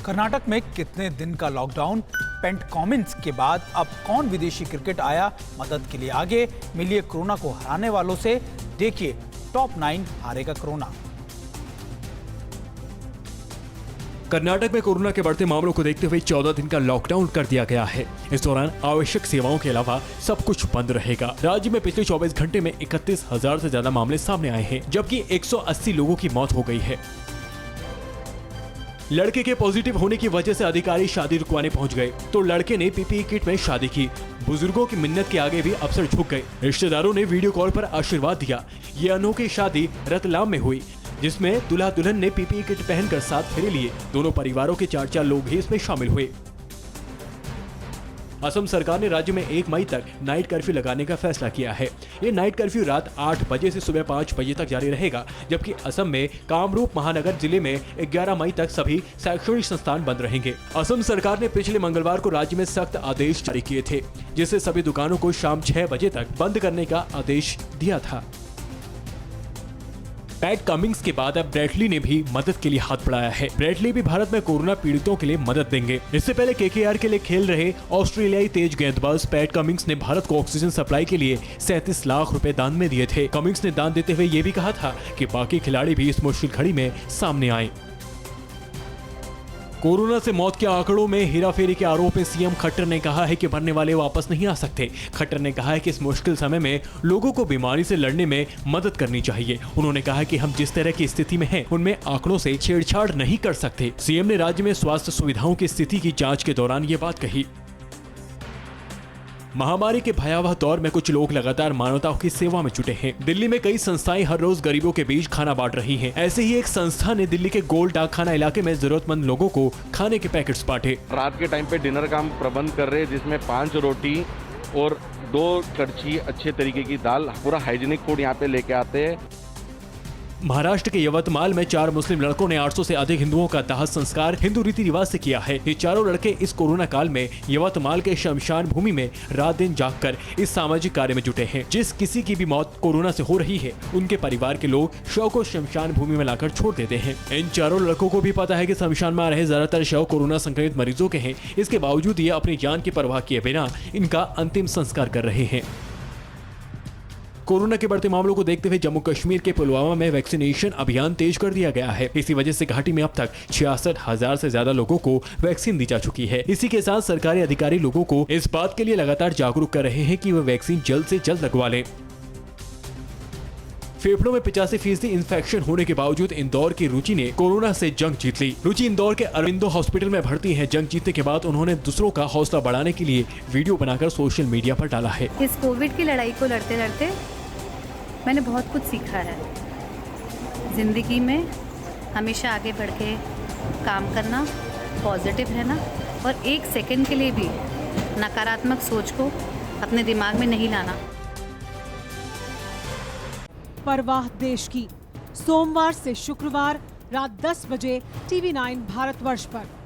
कर्नाटक में कितने दिन का लॉकडाउन? पेंट कॉमिन्स के बाद अब कौन विदेशी क्रिकेट आया मदद के लिए आगे? मिलिए कोरोना को हराने वालों से, देखिए टॉप 9 हारेगा कोरोना। कर्नाटक में कोरोना के बढ़ते मामलों को देखते हुए 14 दिन का लॉकडाउन कर दिया गया है। इस दौरान आवश्यक सेवाओं के अलावा सब कुछ बंद रहेगा। राज्य में पिछले 24 घंटे में 31,000 से ज्यादा मामले सामने आए हैं, जबकि 180 लोगों की मौत हो गई है। लड़के के पॉजिटिव होने की वजह से अधिकारी शादी रुकवाने पहुंच गए, तो लड़के ने पीपीई किट में शादी की। बुजुर्गों की मिन्नत के आगे भी अफसर झुक गए। रिश्तेदारों ने वीडियो कॉल पर आशीर्वाद दिया। ये अनोखी शादी रतलाम में हुई, जिसमें दूल्हा दुल्हन ने पीपीई किट पहनकर साथ फेरे लिए। दोनों परिवारों के 4 लोग ही इसमें शामिल हुए। असम सरकार ने राज्य में 1 मई तक नाइट कर्फ्यू लगाने का फैसला किया है। ये नाइट कर्फ्यू रात 8 बजे से सुबह 5 बजे तक जारी रहेगा, जबकि असम में कामरूप महानगर जिले में 11 मई तक सभी शैक्षणिक संस्थान बंद रहेंगे। असम सरकार ने पिछले मंगलवार को राज्य में सख्त आदेश जारी किए थे, जिससे सभी दुकानों को शाम 6 बजे तक बंद करने का आदेश दिया था। पैट कमिंग्स के बाद अब ब्रेटली ने भी मदद के लिए हाथ बढ़ाया है। ब्रेटली भी भारत में कोरोना पीड़ितों के लिए मदद देंगे। इससे पहले केकेआर के लिए खेल रहे ऑस्ट्रेलियाई तेज गेंदबाज पैट कमिंग्स ने भारत को ऑक्सीजन सप्लाई के लिए 37 लाख रुपए दान में दिए थे। कमिंग्स ने दान देते हुए ये भी कहा था कि बाकी खिलाड़ी भी इस मुश्किल घड़ी में सामने आए। कोरोना से मौत के आंकड़ों में हेराफेरी के आरोप में सीएम खट्टर ने कहा है कि मरने वाले वापस नहीं आ सकते। खट्टर ने कहा है कि इस मुश्किल समय में लोगों को बीमारी से लड़ने में मदद करनी चाहिए। उन्होंने कहा कि हम जिस तरह की स्थिति में हैं, उनमें आंकड़ों से छेड़छाड़ नहीं कर सकते। सीएम ने राज्य में स्वास्थ्य सुविधाओं की स्थिति की जांच के दौरान ये बात कही। महामारी के भयावह दौर में कुछ लोग लगातार मानवता की सेवा में जुटे हैं। दिल्ली में कई संस्थाएं हर रोज गरीबों के बीच खाना बांट रही हैं। ऐसे ही एक संस्था ने दिल्ली के गोल डाकखाना इलाके में जरूरतमंद लोगों को खाने के पैकेट्स बांटे। रात के टाइम पे डिनर का हम प्रबंध कर रहे हैं, जिसमें 5 रोटी और 2 कड़छी अच्छे तरीके की दाल, पूरा हाइजीनिक फूड यहाँ पे लेके आते हैं। महाराष्ट्र के यवतमाल में 4 मुस्लिम लड़कों ने 800 से अधिक हिंदुओं का दाह संस्कार हिंदू रीति रिवाज से किया है। ये चारों लड़के इस कोरोना काल में यवतमाल के शमशान भूमि में रात दिन जागकर इस सामाजिक कार्य में जुटे हैं। जिस किसी की भी मौत कोरोना से हो रही है, उनके परिवार के लोग शव को शमशान भूमि में लाकर छोड़ देते हैं। इन चारों लड़कों को भी पता है कि शमशान में आ रहे ज्यादातर शव कोरोना संक्रमित मरीजों के हैं। इसके बावजूद ये अपनी जान की परवाह किए बिना इनका अंतिम संस्कार कर रहे हैं। कोरोना के बढ़ते मामलों को देखते हुए जम्मू कश्मीर के पुलवामा में वैक्सीनेशन अभियान तेज कर दिया गया है। इसी वजह से घाटी में अब तक 66,000 से ज्यादा लोगों को वैक्सीन दी जा चुकी है। इसी के साथ सरकारी अधिकारी लोगों को इस बात के लिए लगातार जागरूक कर रहे हैं कि वे वैक्सीन जल्द से जल्द लगवा लें। फेफड़ों में 85% इन्फेक्शन होने के बावजूद इंदौर की रुचि ने कोरोना से जंग जीत ली। रुचि इंदौर के अरविंदो हॉस्पिटल में भर्ती है। जंग जीतने के बाद उन्होंने दूसरों का हौसला बढ़ाने के लिए वीडियो बनाकर सोशल मीडिया पर डाला है। इस कोविड की लड़ाई को लड़ते लड़ते मैंने बहुत कुछ सीखा है। जिंदगी में हमेशा आगे बढ़ के काम करना, पॉजिटिव रहना और 1 सेकंड के लिए भी नकारात्मक सोच को अपने दिमाग में नहीं लाना। परवाह देश की, सोमवार से शुक्रवार रात 10 बजे TV9 भारतवर्ष पर।